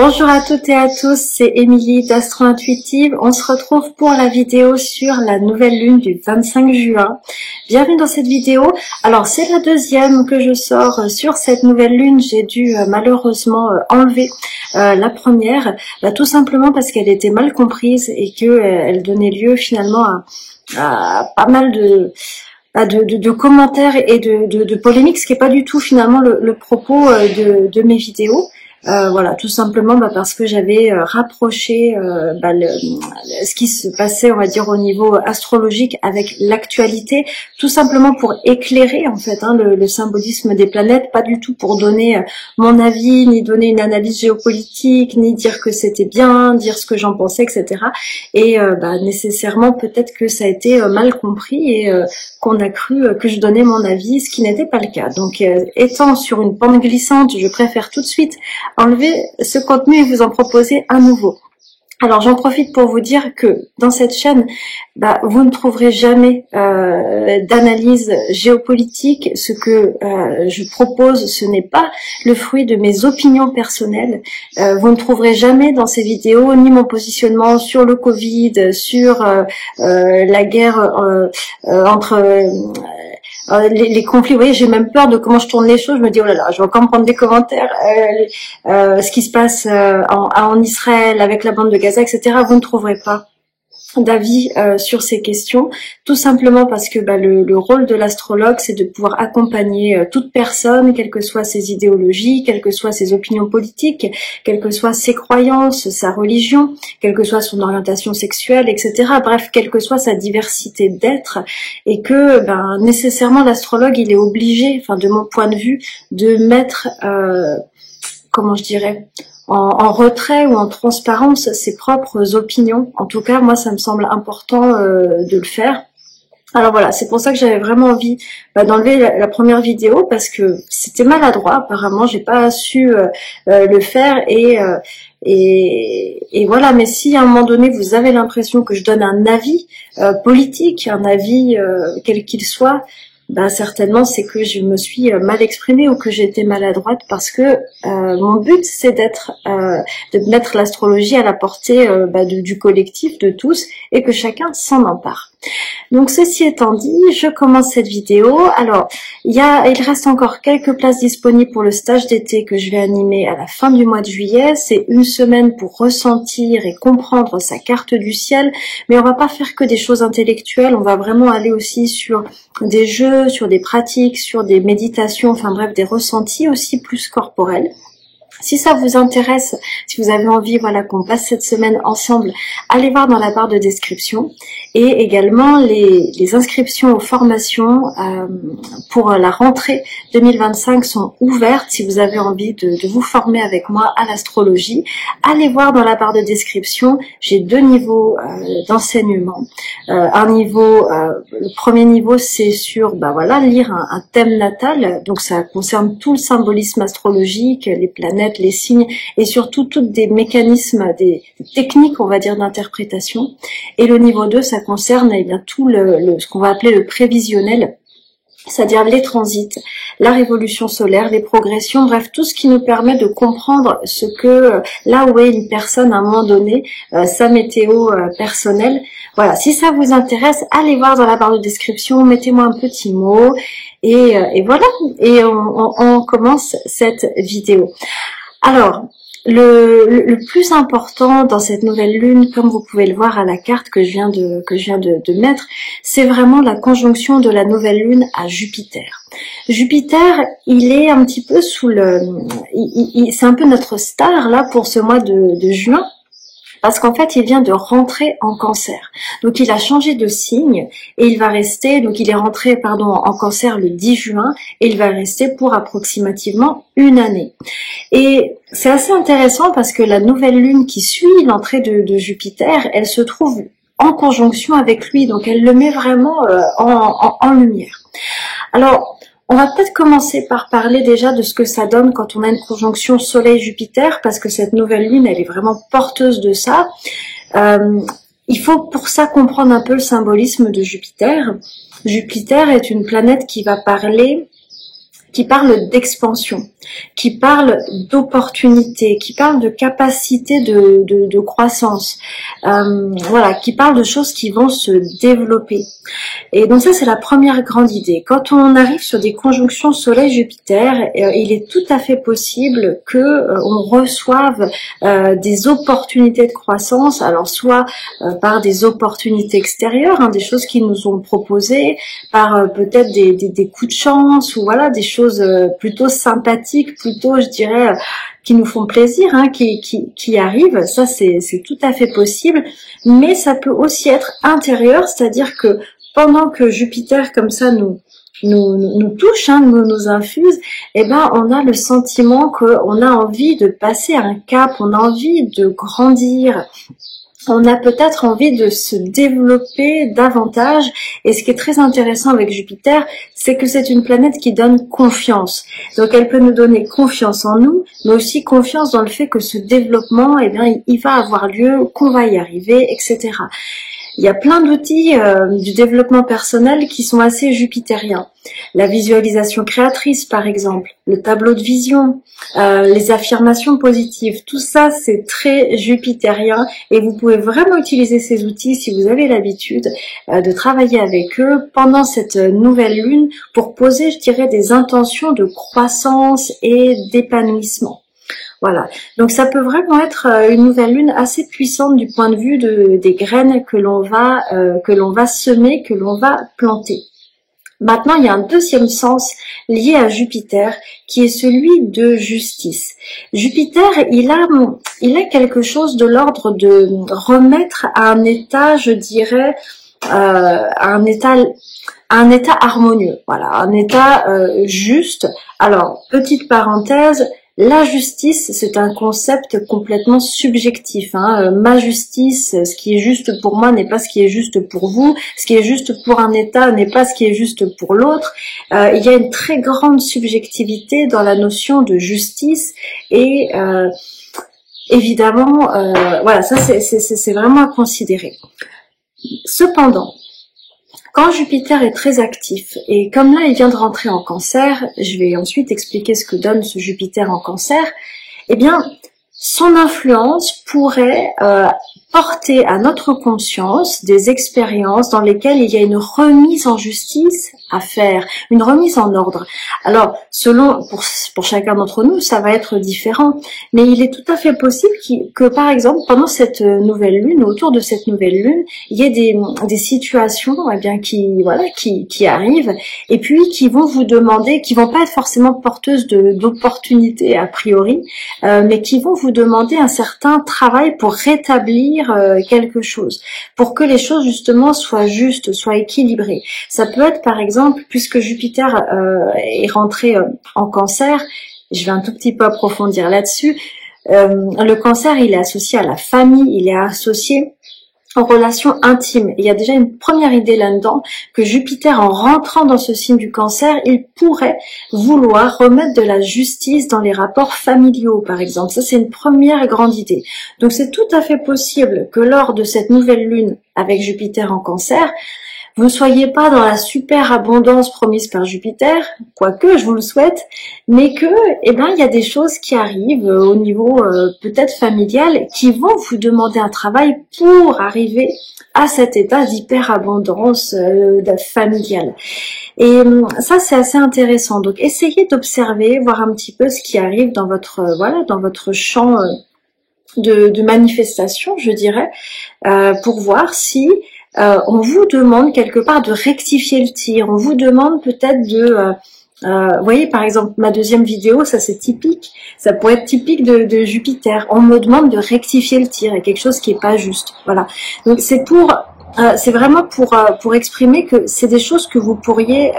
Bonjour à toutes et à tous, c'est Émilie d'Astro Intuitive. On se retrouve pour la vidéo sur la nouvelle lune du 25 juin. Bienvenue dans cette vidéo. Alors c'est la deuxième que je sors sur cette nouvelle lune. J'ai dû malheureusement enlever la première, tout simplement parce qu'elle était mal comprise et qu'elle donnait lieu finalement à pas mal de commentaires et de polémiques, ce qui n'est pas du tout finalement le propos de mes vidéos. Voilà, tout simplement parce que j'avais rapproché ce qui se passait, on va dire, au niveau astrologique avec l'actualité, tout simplement pour éclairer en fait le symbolisme des planètes, pas du tout pour donner mon avis, ni donner une analyse géopolitique, ni dire que c'était bien, dire ce que j'en pensais, etc. Et nécessairement peut-être que ça a été mal compris et qu'on a cru que je donnais mon avis, ce qui n'était pas le cas. Donc étant sur une pente glissante, je préfère tout de suite enlever ce contenu et vous en proposer un nouveau. Alors j'en profite pour vous dire que dans cette chaîne, vous ne trouverez jamais d'analyse géopolitique. Ce que je propose, ce n'est pas le fruit de mes opinions personnelles. Vous ne trouverez jamais dans ces vidéos ni mon positionnement sur le Covid, sur la guerre entre... les conflits, vous voyez, j'ai même peur de comment je tourne les choses. Je me dis, oh là là, je vais encore me prendre des commentaires. Ce qui se passe en Israël avec la bande de Gaza, etc. Vous ne trouverez pas d'avis sur ces questions, tout simplement parce que le rôle de l'astrologue, c'est de pouvoir accompagner toute personne, quelles que soient ses idéologies, quelles que soient ses opinions politiques, quelles que soient ses croyances, sa religion, quelle que soit son orientation sexuelle, etc. Bref, quelle que soit sa diversité d'être, et que nécessairement l'astrologue, il est obligé, enfin de mon point de vue, de mettre, comment je dirais, en retrait ou en transparence ses propres opinions. En tout cas, moi, ça me semble important de le faire. Alors voilà, c'est pour ça que j'avais vraiment envie d'enlever la première vidéo, parce que c'était maladroit, apparemment, j'ai pas su le faire, et voilà. Mais si à un moment donné, vous avez l'impression que je donne un avis politique, un avis quel qu'il soit, certainement c'est que je me suis mal exprimée ou que j'ai été maladroite, parce que mon but c'est de mettre l'astrologie à la portée du collectif, de tous, et que chacun s'en empare. Donc ceci étant dit, je commence cette vidéo. Alors il reste encore quelques places disponibles pour le stage d'été que je vais animer à la fin du mois de juillet. C'est une semaine pour ressentir et comprendre sa carte du ciel, mais on va pas faire que des choses intellectuelles, on va vraiment aller aussi sur des jeux, sur des pratiques, sur des méditations, enfin bref, des ressentis aussi plus corporels. Si ça vous intéresse, si vous avez envie, voilà, qu'on passe cette semaine ensemble, allez voir dans la barre de description. Et également, les inscriptions aux formations pour la rentrée 2025 sont ouvertes. Si vous avez envie de vous former avec moi à l'astrologie, allez voir dans la barre de description. J'ai deux niveaux d'enseignement. Un niveau, le premier niveau, c'est sur, lire un thème natal. Donc ça concerne tout le symbolisme astrologique, les planètes, les signes, et surtout toutes des mécanismes, des techniques, on va dire, d'interprétation. Et le niveau 2, ça concerne tout ce qu'on va appeler le prévisionnel, c'est-à-dire les transits, la révolution solaire, les progressions, bref, tout ce qui nous permet de comprendre là où est une personne à un moment donné, sa météo personnelle. Voilà, si ça vous intéresse, allez voir dans la barre de description, mettez-moi un petit mot, et voilà, et on commence cette vidéo. Alors, le plus important dans cette nouvelle lune, comme vous pouvez le voir à la carte que je viens de mettre, c'est vraiment la conjonction de la nouvelle lune à Jupiter. Jupiter, il est un petit peu c'est un peu notre star là pour ce mois de juin. Parce qu'en fait, il vient de rentrer en Cancer. Donc, il a changé de signe et il va rester, donc il est rentré, en Cancer le 10 juin et il va rester pour approximativement une année. Et c'est assez intéressant parce que la nouvelle lune qui suit l'entrée de Jupiter, elle se trouve en conjonction avec lui. Donc, elle le met vraiment en lumière. Alors, on va peut-être commencer par parler déjà de ce que ça donne quand on a une conjonction Soleil-Jupiter, parce que cette nouvelle lune, elle est vraiment porteuse de ça. Il faut pour ça comprendre un peu le symbolisme de Jupiter. Jupiter est une planète qui va parler qui parle d'expansion, qui parle d'opportunité, qui parle de capacité de croissance, voilà, qui parle de choses qui vont se développer. Et donc ça, c'est la première grande idée. Quand on arrive sur des conjonctions Soleil-Jupiter, il est tout à fait possible que on reçoive des opportunités de croissance, alors soit par des opportunités extérieures, hein, des choses qui nous ont proposées, par peut-être des coups de chance, ou voilà, des choses plutôt sympathiques, plutôt, je dirais, qui nous font plaisir, hein, qui arrivent. Ça, c'est tout à fait possible, mais ça peut aussi être intérieur, c'est-à-dire que pendant que Jupiter, comme ça, nous touche, hein, nous infuse, eh ben, on a le sentiment qu'on a envie de passer un cap, on a envie de grandir, on a peut-être envie de se développer davantage. Et ce qui est très intéressant avec Jupiter, c'est que c'est une planète qui donne confiance. Donc elle peut nous donner confiance en nous, mais aussi confiance dans le fait que ce développement, eh bien, il va avoir lieu, qu'on va y arriver, etc. Il y a plein d'outils du développement personnel qui sont assez jupitériens. La visualisation créatrice, par exemple, le tableau de vision, les affirmations positives, tout ça, c'est très jupitérien et vous pouvez vraiment utiliser ces outils si vous avez l'habitude de travailler avec eux pendant cette nouvelle lune pour poser, je dirais, des intentions de croissance et d'épanouissement. Voilà, donc ça peut vraiment être une nouvelle lune assez puissante du point de vue des graines que l'on va semer, que l'on va planter. Maintenant, il y a un deuxième sens lié à Jupiter qui est celui de justice. Jupiter, il a quelque chose de l'ordre de remettre à un état, je dirais, à un état harmonieux, voilà, un état juste. Alors, petite parenthèse, la justice, c'est un concept complètement subjectif, hein. Ma justice, ce qui est juste pour moi n'est pas ce qui est juste pour vous. Ce qui est juste pour un État n'est pas ce qui est juste pour l'autre. Il y a une très grande subjectivité dans la notion de justice et évidemment, voilà, ça c'est vraiment à considérer. Cependant, quand Jupiter est très actif, et comme là il vient de rentrer en Cancer, je vais ensuite expliquer ce que donne ce Jupiter en Cancer, eh bien, son influence pourrait porter à notre conscience des expériences dans lesquelles il y a une remise en justice à faire, une remise en ordre. Alors, pour chacun d'entre nous, ça va être différent, mais il est tout à fait possible que par exemple, pendant cette nouvelle lune, autour de cette nouvelle lune, il y ait des situations, eh bien, qui arrivent, et puis qui vont vous demander, qui vont pas être forcément porteuses d'opportunités a priori, mais qui vont vous demander un certain travail pour rétablir quelque chose, pour que les choses justement soient justes, soient équilibrées. Ça peut être par exemple, puisque Jupiter est rentré en Cancer, je vais un tout petit peu approfondir là-dessus, le Cancer il est associé à la famille, il est associé en relation intime. Il y a déjà une première idée là-dedans, que Jupiter, en rentrant dans ce signe du Cancer, il pourrait vouloir remettre de la justice dans les rapports familiaux, par exemple. Ça, c'est une première grande idée. Donc, c'est tout à fait possible que lors de cette nouvelle lune avec Jupiter en Cancer, vous ne soyez pas dans la super abondance promise par Jupiter, quoique je vous le souhaite, mais que, eh ben, il y a des choses qui arrivent au niveau peut-être familial qui vont vous demander un travail pour arriver à cet état d'hyperabondance familiale. Et ça, c'est assez intéressant. Donc, essayez d'observer, voir un petit peu ce qui arrive dans votre dans votre champ de manifestation, je dirais, pour voir si on vous demande quelque part de rectifier le tir, on vous demande peut-être vous voyez par exemple ma deuxième vidéo, ça c'est typique, ça pourrait être typique de Jupiter, on me demande de rectifier le tir, il y a quelque chose qui est pas juste, voilà. Donc c'est vraiment pour exprimer que c'est des choses que vous pourriez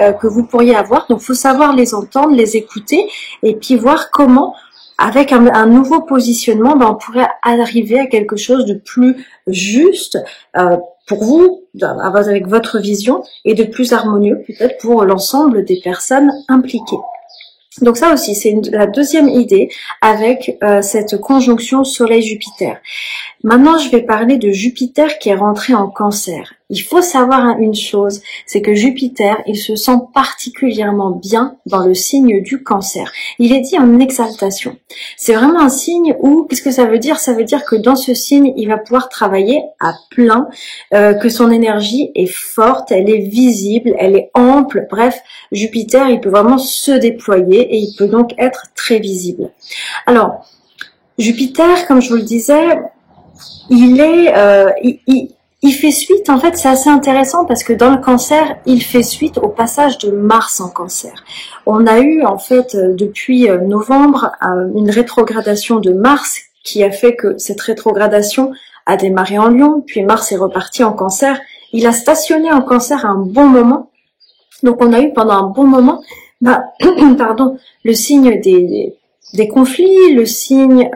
avoir, donc faut savoir les entendre, les écouter, et puis voir comment avec un nouveau positionnement, on pourrait arriver à quelque chose de plus juste pour vous, avec votre vision, et de plus harmonieux peut-être pour l'ensemble des personnes impliquées. Donc ça aussi, c'est la deuxième idée avec cette conjonction Soleil-Jupiter. Maintenant, je vais parler de Jupiter qui est rentré en Cancer. il faut savoir une chose, c'est que Jupiter, il se sent particulièrement bien dans le signe du Cancer. Il est dit en exaltation. C'est vraiment un signe où, qu'est-ce que ça veut dire? Ça veut dire que dans ce signe, il va pouvoir travailler à plein, que son énergie est forte, elle est visible, elle est ample. Bref, Jupiter, il peut vraiment se déployer et il peut donc être très visible. Alors, Jupiter, comme je vous le disais, il fait suite, en fait, c'est assez intéressant parce que dans le Cancer, il fait suite au passage de Mars en Cancer. On a eu, en fait, depuis novembre, une rétrogradation de Mars qui a fait que cette rétrogradation a démarré en Lion, puis Mars est reparti en Cancer. Il a stationné en Cancer à un bon moment. Donc on a eu pendant un bon moment, pardon, le signe des conflits, le signe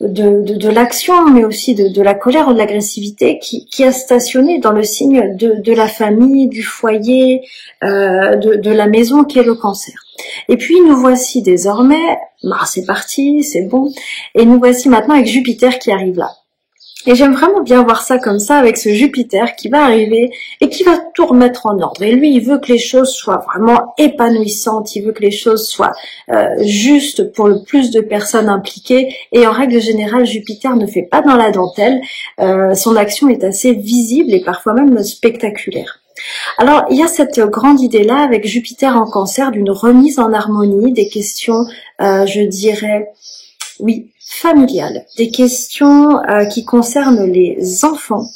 de l'action, mais aussi de la colère ou de l'agressivité qui a stationné dans le signe de la famille, du foyer, de la maison qui est le Cancer. Et puis nous voici désormais, Mars est parti, c'est bon, et nous voici maintenant avec Jupiter qui arrive là. Et j'aime vraiment bien voir ça comme ça, avec ce Jupiter qui va arriver et qui va tout remettre en ordre. Et lui, il veut que les choses soient vraiment épanouissantes, il veut que les choses soient justes pour le plus de personnes impliquées. Et en règle générale, Jupiter ne fait pas dans la dentelle. Son action est assez visible et parfois même spectaculaire. Alors, il y a cette grande idée-là avec Jupiter en Cancer d'une remise en harmonie des questions, je dirais, oui, familiales, des questions qui concernent les enfants,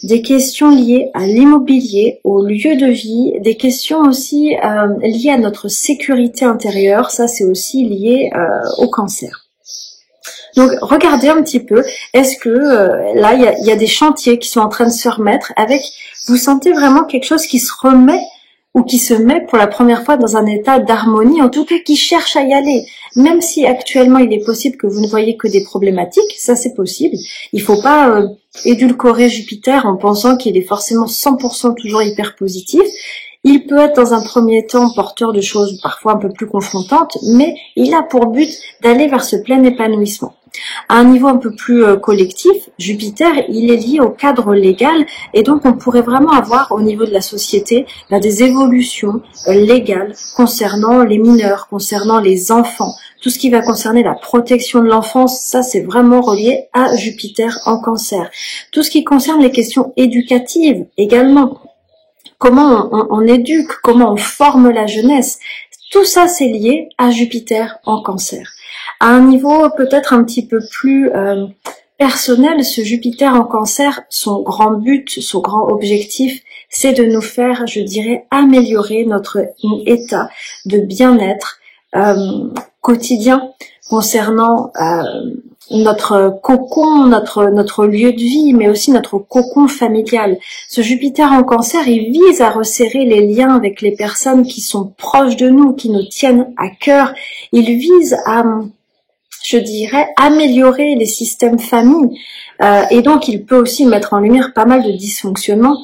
des questions liées à l'immobilier, au lieu de vie, des questions aussi liées à notre sécurité intérieure, ça c'est aussi lié au Cancer. Donc regardez un petit peu, est-ce que là il y a des chantiers qui sont en train de se remettre avec, vous sentez vraiment quelque chose qui se remet ou qui se met pour la première fois dans un état d'harmonie, en tout cas qui cherche à y aller. Même si actuellement il est possible que vous ne voyez que des problématiques, ça c'est possible. Il faut pas édulcorer Jupiter en pensant qu'il est forcément 100% toujours hyper positif. Il peut être dans un premier temps porteur de choses parfois un peu plus confrontantes, mais il a pour but d'aller vers ce plein épanouissement. À un niveau un peu plus collectif, Jupiter, il est lié au cadre légal et donc on pourrait vraiment avoir au niveau de la société des évolutions légales concernant les mineurs, concernant les enfants. Tout ce qui va concerner la protection de l'enfance, ça c'est vraiment relié à Jupiter en Cancer. Tout ce qui concerne les questions éducatives également. Comment on éduque, comment on forme la jeunesse, tout ça c'est lié à Jupiter en Cancer. À un niveau peut-être un petit peu plus personnel, ce Jupiter en Cancer, son grand but, son grand objectif, c'est de nous faire, je dirais, améliorer notre état de bien-être quotidien concernant notre cocon, notre lieu de vie, mais aussi notre cocon familial. Ce Jupiter en Cancer, il vise à resserrer les liens avec les personnes qui sont proches de nous, qui nous tiennent à cœur. Il vise à, je dirais, améliorer les systèmes famille. Et donc, il peut aussi mettre en lumière pas mal de dysfonctionnements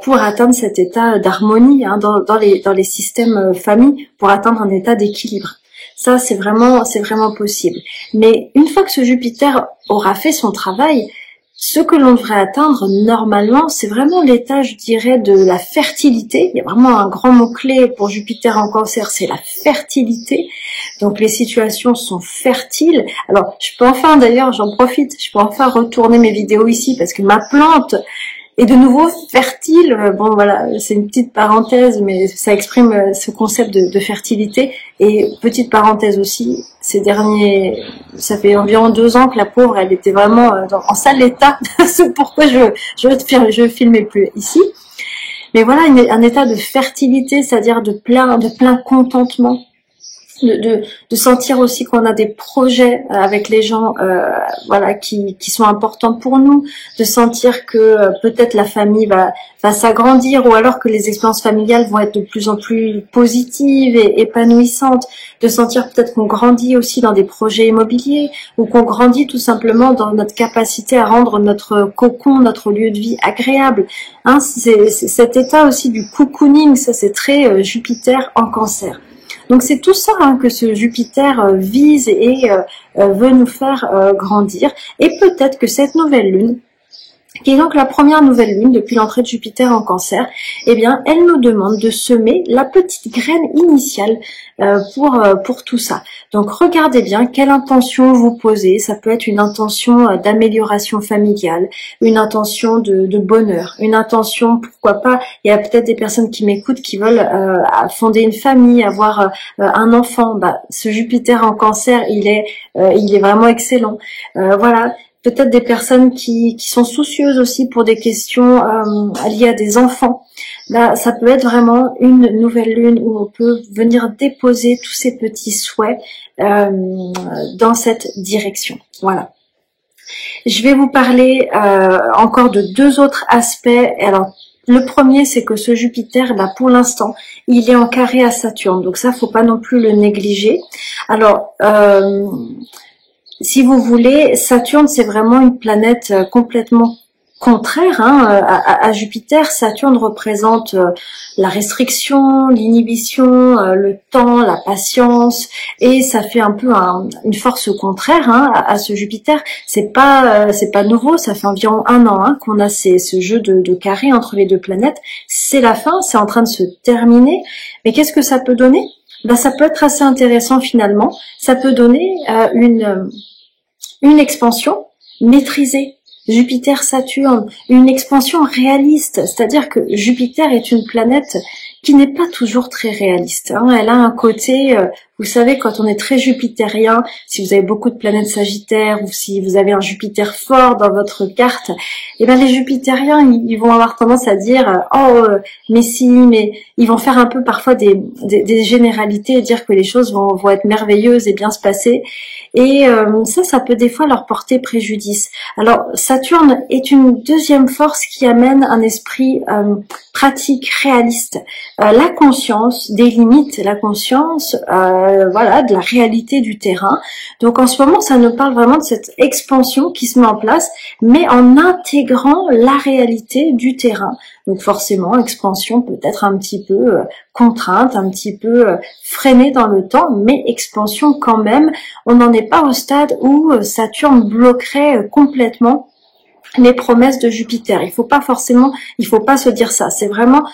pour atteindre cet état d'harmonie dans les systèmes famille, pour atteindre un état d'équilibre. Ça, c'est vraiment possible. Mais une fois que ce Jupiter aura fait son travail, ce que l'on devrait atteindre normalement, c'est vraiment l'état, je dirais, de la fertilité. Il y a vraiment un grand mot-clé pour Jupiter en Cancer, c'est la fertilité. Donc les situations sont fertiles. Alors, je peux enfin, d'ailleurs, j'en profite, je peux enfin retourner mes vidéos ici parce que ma plante est de nouveau fertile. Bon voilà, c'est une petite parenthèse, mais ça exprime ce concept de fertilité. Et petite parenthèse aussi, ça fait environ 2 ans que la pauvre, elle était vraiment en sale état. C'est pourquoi je filmais plus ici. Mais voilà, un état de fertilité, c'est-à-dire de plein contentement. De sentir aussi qu'on a des projets avec les gens voilà qui sont importants pour nous, de sentir que peut-être la famille va s'agrandir, ou alors que les expériences familiales vont être de plus en plus positives et épanouissantes, de sentir peut-être qu'on grandit aussi dans des projets immobiliers, ou qu'on grandit tout simplement dans notre capacité à rendre notre cocon, notre lieu de vie agréable. C'est cet état aussi du cocooning, ça c'est très Jupiter en Cancer. Donc c'est tout ça que ce Jupiter vise et veut nous faire grandir. Et peut-être que cette nouvelle lune, qui est donc la première nouvelle lune depuis l'entrée de Jupiter en Cancer, eh bien, elle nous demande de semer la petite graine initiale pour tout ça. Donc, regardez bien quelle intention vous posez. Ça peut être une intention d'amélioration familiale, une intention de bonheur, une intention, pourquoi pas, il y a peut-être des personnes qui m'écoutent qui veulent fonder une famille, avoir un enfant. Bah, ce Jupiter en Cancer, il est vraiment excellent. Voilà. Peut-être des personnes qui sont soucieuses aussi pour des questions liées à des enfants. Là, ça peut être vraiment une nouvelle lune où on peut venir déposer tous ces petits souhaits dans cette direction. Voilà. Je vais vous parler encore de deux autres aspects. Alors, le premier, c'est que ce Jupiter, là, pour l'instant, il est en carré à Saturne. Donc ça, faut pas non plus le négliger. Alors, si vous voulez, Saturne, c'est vraiment une planète complètement contraire à Jupiter. Saturne représente la restriction, l'inhibition, le temps, la patience, et ça fait un peu une force contraire à ce Jupiter. C'est pas nouveau, ça fait environ 1 an qu'on a ce jeu de carré entre les deux planètes. C'est la fin, c'est en train de se terminer. Mais qu'est-ce que ça peut donner? Ben, ça peut être assez intéressant finalement. Ça peut donner une expansion maîtrisée. Jupiter-Saturne, une expansion réaliste, c'est-à-dire que Jupiter est une planète qui n'est pas toujours très réaliste. Elle a un côté, vous savez, quand on est très jupitérien, si vous avez beaucoup de planètes Sagittaires ou si vous avez un Jupiter fort dans votre carte, eh ben les Jupitériens, ils vont avoir tendance à dire mais si, mais ils vont faire un peu parfois des généralités et dire que les choses vont être merveilleuses et bien se passer. Et ça peut des fois leur porter préjudice. Alors, Saturne est une deuxième force qui amène un esprit pratique, réaliste, la conscience des limites, la conscience, voilà, de la réalité du terrain. Donc, en ce moment, ça nous parle vraiment de cette expansion qui se met en place, mais en intégrant la réalité du terrain. Donc, forcément, expansion peut être un petit peu contrainte, un petit peu freinée dans le temps, mais expansion quand même. On n'en est pas au stade où Saturne bloquerait complètement les promesses de Jupiter. Il faut pas se dire ça. C'est vraiment,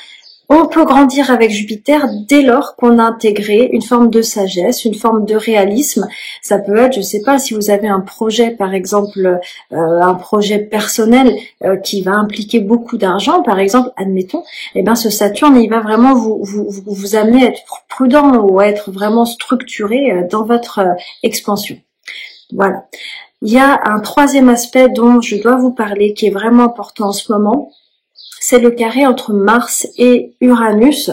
on peut grandir avec Jupiter dès lors qu'on a intégré une forme de sagesse, une forme de réalisme. Ça peut être, je sais pas, si vous avez un projet, par exemple, un projet personnel qui va impliquer beaucoup d'argent, par exemple, admettons, eh ben ce Saturne, il va vraiment vous amener à être prudent ou à être vraiment structuré dans votre expansion. Voilà. Il y a un troisième aspect dont je dois vous parler qui est vraiment important en ce moment. C'est le carré entre Mars et Uranus,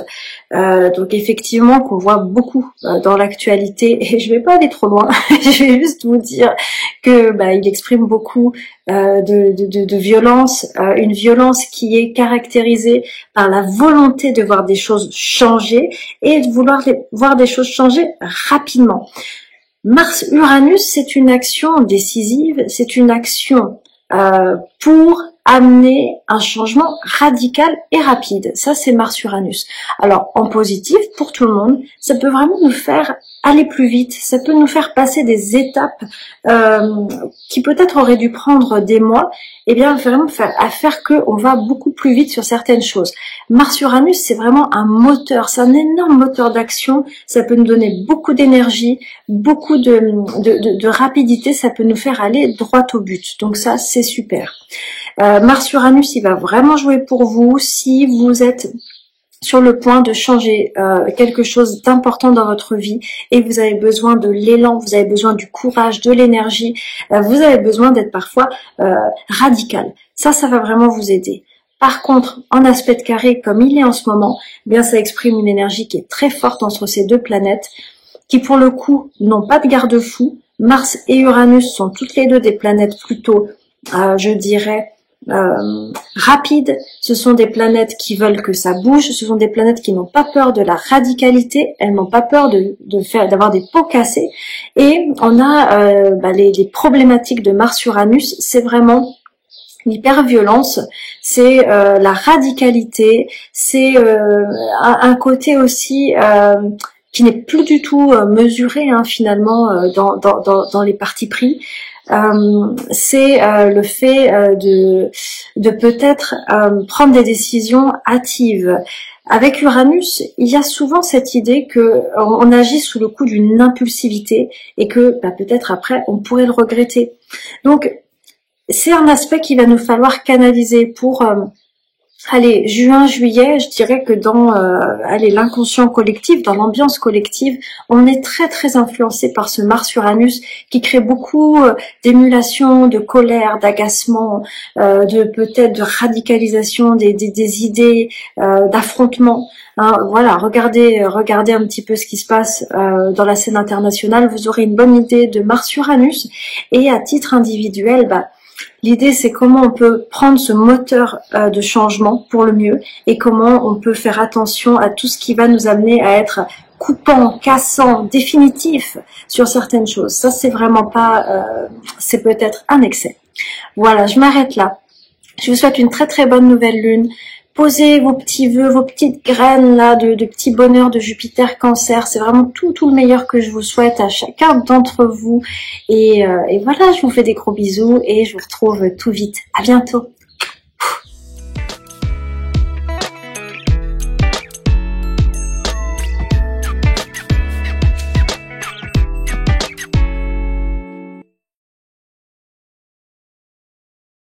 donc effectivement qu'on voit beaucoup dans l'actualité, et je vais pas aller trop loin, je vais juste vous dire que il exprime beaucoup de violence, une violence qui est caractérisée par la volonté de voir des choses changer et de vouloir voir des choses changer rapidement. Mars-Uranus, c'est une action décisive, c'est une action pour amener un changement radical et rapide. Ça, c'est Mars-Uranus. Alors, en positif, pour tout le monde, ça peut vraiment nous faire aller plus vite. Ça peut nous faire passer des étapes qui peut-être auraient dû prendre des mois, et bien vraiment faire que on va beaucoup plus vite sur certaines choses. Mars-Uranus, c'est vraiment un moteur, c'est un énorme moteur d'action. Ça peut nous donner beaucoup d'énergie, beaucoup de rapidité. Ça peut nous faire aller droit au but. Donc ça, c'est super. Mars-Uranus, il va vraiment jouer pour vous si vous êtes sur le point de changer quelque chose d'important dans votre vie et vous avez besoin de l'élan, vous avez besoin du courage, de l'énergie, vous avez besoin d'être parfois radical. Ça va vraiment vous aider. Par contre, en aspect de carré, comme il est en ce moment, eh bien ça exprime une énergie qui est très forte entre ces deux planètes, qui pour le coup n'ont pas de garde-fou. Mars et Uranus sont toutes les deux des planètes plutôt, je dirais, rapides. Ce sont des planètes qui veulent que ça bouge. Ce sont des planètes qui n'ont pas peur de la radicalité. Elles n'ont pas peur d'avoir des pots cassés. Et on a les problématiques de Mars-Uranus. C'est vraiment l'hyperviolence, c'est la radicalité, c'est un côté aussi qui n'est plus du tout mesuré finalement dans les partis pris. c'est le fait de peut-être prendre des décisions hâtives. Avec Uranus, il y a souvent cette idée que on agit sous le coup d'une impulsivité et que peut-être après on pourrait le regretter. Donc c'est un aspect qu'il va nous falloir canaliser pour allez, juin, juillet, je dirais que dans l'inconscient collectif, dans l'ambiance collective, on est très très influencé par ce Mars-Uranus qui crée beaucoup d'émulation, de colère, d'agacement, de peut-être de radicalisation des idées, d'affrontement. Hein, voilà, regardez un petit peu ce qui se passe dans la scène internationale, vous aurez une bonne idée de Mars-Uranus. Et à titre individuel, l'idée, c'est comment on peut prendre ce moteur de changement pour le mieux et comment on peut faire attention à tout ce qui va nous amener à être coupant, cassant, définitif sur certaines choses. Ça, c'est vraiment pas, c'est peut-être un excès. Voilà, je m'arrête là. Je vous souhaite une très très bonne nouvelle lune. Posez vos petits vœux, vos petites graines là de petits bonheurs de Jupiter Cancer. C'est vraiment tout le meilleur que je vous souhaite à chacun d'entre vous. Et voilà, je vous fais des gros bisous et je vous retrouve tout vite. À bientôt.